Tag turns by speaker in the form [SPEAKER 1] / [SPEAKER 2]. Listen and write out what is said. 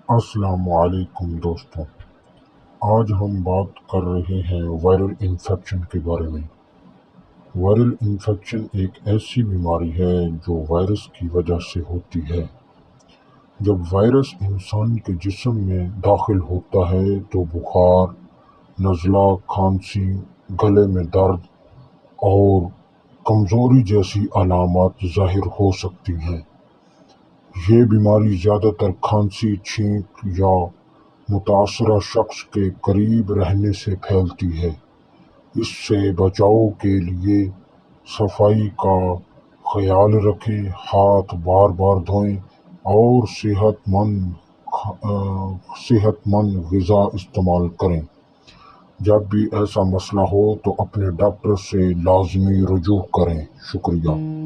[SPEAKER 1] السلام علیکم دوستوں، آج ہم بات کر رہے ہیں وائرل انفیکشن کے بارے میں۔ وائرل انفیکشن ایک ایسی بیماری ہے جو وائرس کی وجہ سے ہوتی ہے۔ جب وائرس انسان کے جسم میں داخل ہوتا ہے تو بخار، نزلہ، کھانسی، گلے میں درد اور کمزوری جیسی علامات ظاہر ہو سکتی ہیں۔ یہ بیماری زیادہ تر کھانسی، چھینک یا متاثرہ شخص کے قریب رہنے سے پھیلتی ہے۔ اس سے بچاؤ کے لیے صفائی کا خیال رکھیں، ہاتھ بار بار دھوئیں اور صحت مند غذا استعمال کریں۔ جب بھی ایسا مسئلہ ہو تو اپنے ڈاکٹر سے لازمی رجوع کریں۔ شکریہ۔